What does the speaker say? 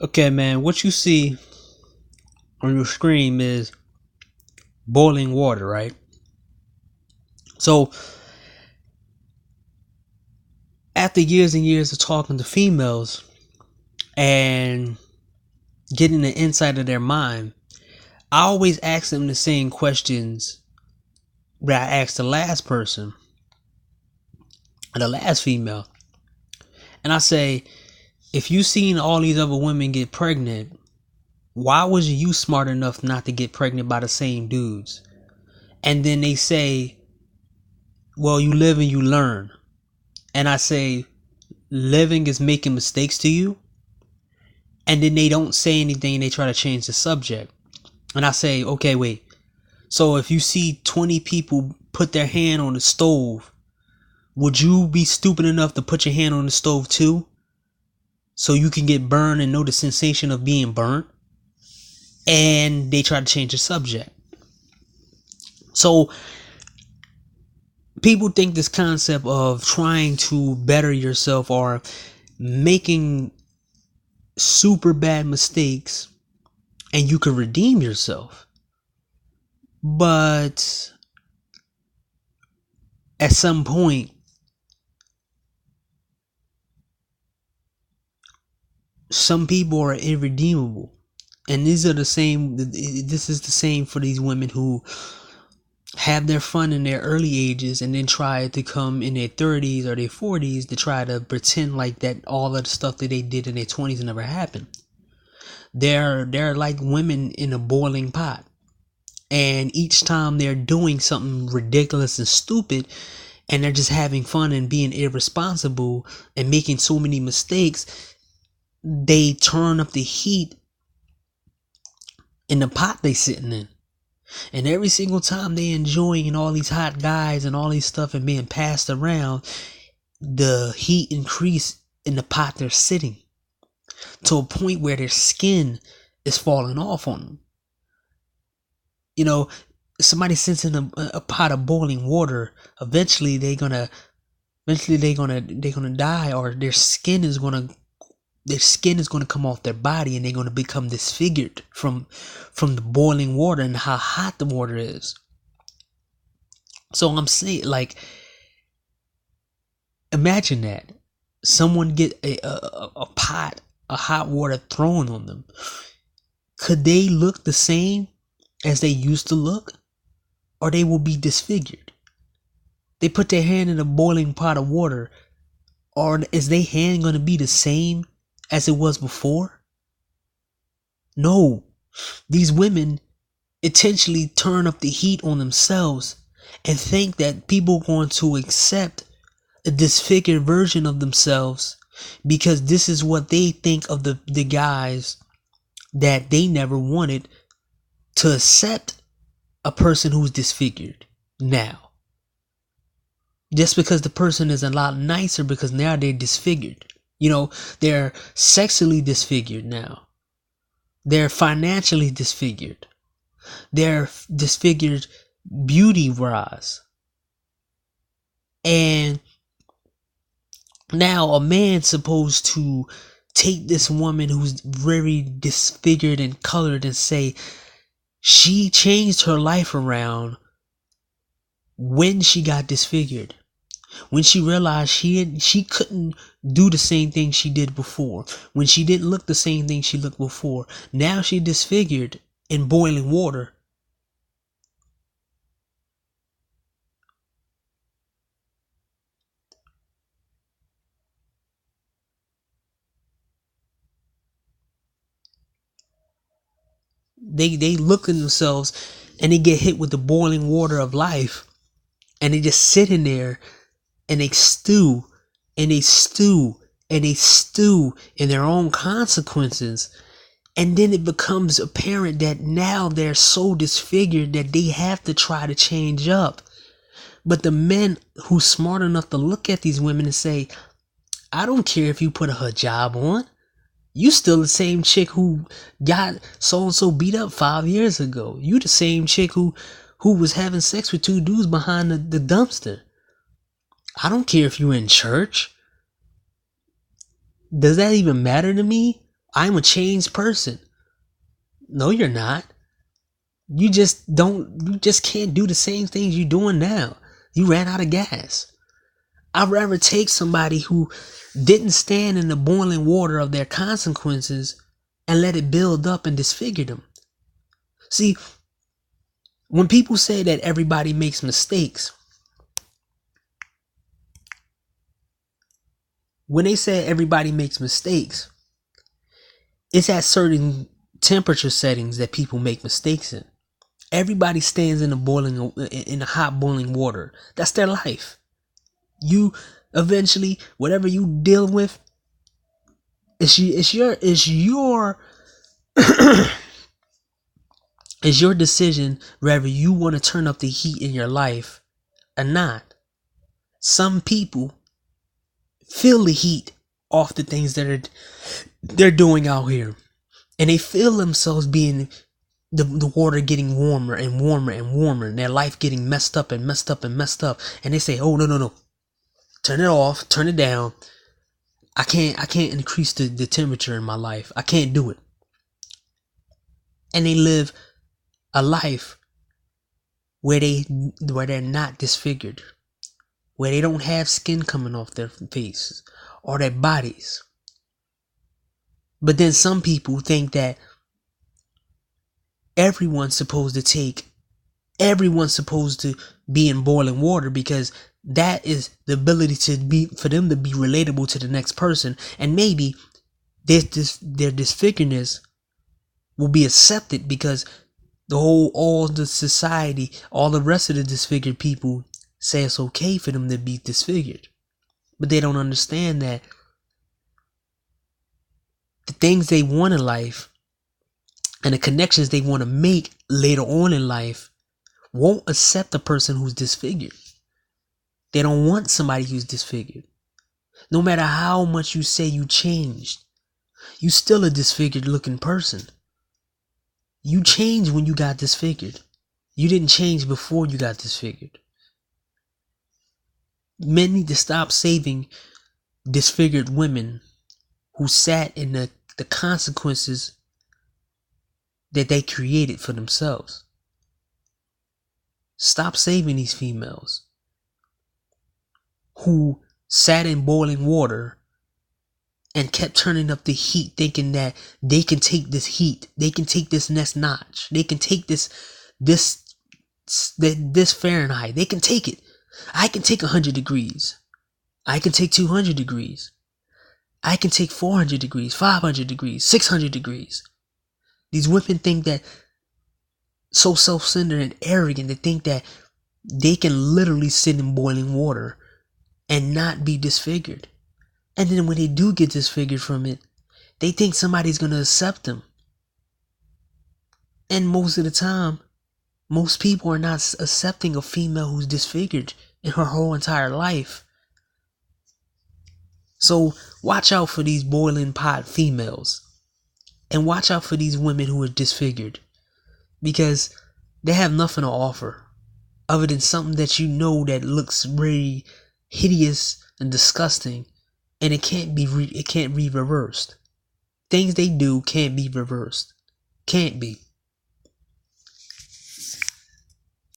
Okay, man, what you see on your screen is boiling water, right? So, after years and years of talking to females and getting the insight of their mind, I always ask them the same questions that I asked the last person, the last female. And I say, if you seen all these other women get pregnant, why was you smart enough not to get pregnant by the same dudes? And then they say, well, you live and you learn. And I say, living is making mistakes to you? And then they don't say anything, they try to change the subject. And I say, okay, wait. So if you see 20 people put their hand on the stove, would you be stupid enough to put your hand on the stove too? So you can get burned and know the sensation of being burnt? And they try to change the subject. So people think this concept of trying to better yourself or making super bad mistakes and you can redeem yourself. But at some point, some people are irredeemable. And these are the same, this is the same for these women who have their fun in their early ages and then try to come in their 30s or their 40s to try to pretend like that all of the stuff that they did in their 20s never happened. They're like women in a boiling pot. And each time they're doing something ridiculous and stupid, and they're just having fun and being irresponsible and making so many mistakes, they turn up the heat in the pot they sitting in. And every single time they enjoying all these hot guys and all these stuff and being passed around, the heat increase in the pot they're sitting to a point where their skin is falling off on them. You know, somebody sits in a pot of boiling water, eventually they're gonna die, or their skin is gonna come off their body, and they're gonna become disfigured from the boiling water and how hot the water is. So I'm saying, like, imagine that someone get a pot of hot water thrown on them. Could they look the same as they used to look, or they will be disfigured? They put their hand in a boiling pot of water, or is their hand going to be the same as it was before? No. These women intentionally turn up the heat on themselves and think that people are going to accept a disfigured version of themselves because this is what they think of the guys that they never wanted to accept a person who's disfigured now. Just because the person is a lot nicer, because now they're disfigured. You know, they're sexually disfigured now. They're financially disfigured. They're disfigured beauty-wise. And now a man's supposed to take this woman who's very disfigured and colored and say she changed her life around when she got disfigured. When she realized she couldn't do the same thing she did before. When she didn't look the same thing she looked before. Now she disfigured in boiling water. They look at themselves and they get hit with the boiling water of life. And they just sit in there and they stew and they stew and they stew in their own consequences. And then it becomes apparent that now they're so disfigured that they have to try to change up. But the men who's smart enough to look at these women and say, I don't care if you put a hijab on. You still the same chick who got so-and-so beat up 5 years ago. You the same chick who was having sex with two dudes behind the dumpster. I don't care if you're in church. Does that even matter to me? I'm a changed person. No, you're not. You just can't do the same things you're doing now. You ran out of gas. I'd rather take somebody who didn't stand in the boiling water of their consequences and let it build up and disfigure them. See, when people say that everybody makes mistakes, when they say everybody makes mistakes, it's at certain temperature settings that people make mistakes in. Everybody stands in the hot boiling water. That's their life. You eventually, whatever you deal with, it's your it's your decision whether you want to turn up the heat in your life or not. Some people feel the heat off the things that they're doing out here, and they feel themselves being the water getting warmer and warmer and warmer, and their life getting messed up and messed up and messed up, and they say, "Oh, no, turn it off, turn it down. I can't increase the temperature in my life. I can't do it." And they live a life where they're not disfigured, where they don't have skin coming off their faces or their bodies. But then some people think that everyone's supposed to be in boiling water, because that is the ability for them to be relatable to the next person, and maybe their disfiguredness will be accepted because all the society, all the rest of the disfigured people say it's okay for them to be disfigured. But they don't understand that the things they want in life and the connections they want to make later on in life won't accept a person who's disfigured. They don't want somebody who's disfigured. No matter how much you say you changed, you still a disfigured looking person. You changed when you got disfigured. You didn't change before you got disfigured. Men need to stop saving disfigured women who sat in the consequences that they created for themselves. Stop saving these females who sat in boiling water and kept turning up the heat, thinking that they can take this heat, they can take this next notch, they can take this Fahrenheit, they can take it. I can take 100 degrees. I can take 200 degrees. I can take 400 degrees, 500 degrees, 600 degrees. These women think that, so self-centered and arrogant, they think that they can literally sit in boiling water and not be disfigured. And then when they do get disfigured from it, they think somebody's going to accept them. And most of the time, most people are not accepting a female who's disfigured in her whole entire life. So watch out for these boiling pot females. And watch out for these women who are disfigured. Because they have nothing to offer other than something that you know that looks really hideous and disgusting. And it can't be reversed. Things they do can't be reversed. Can't be.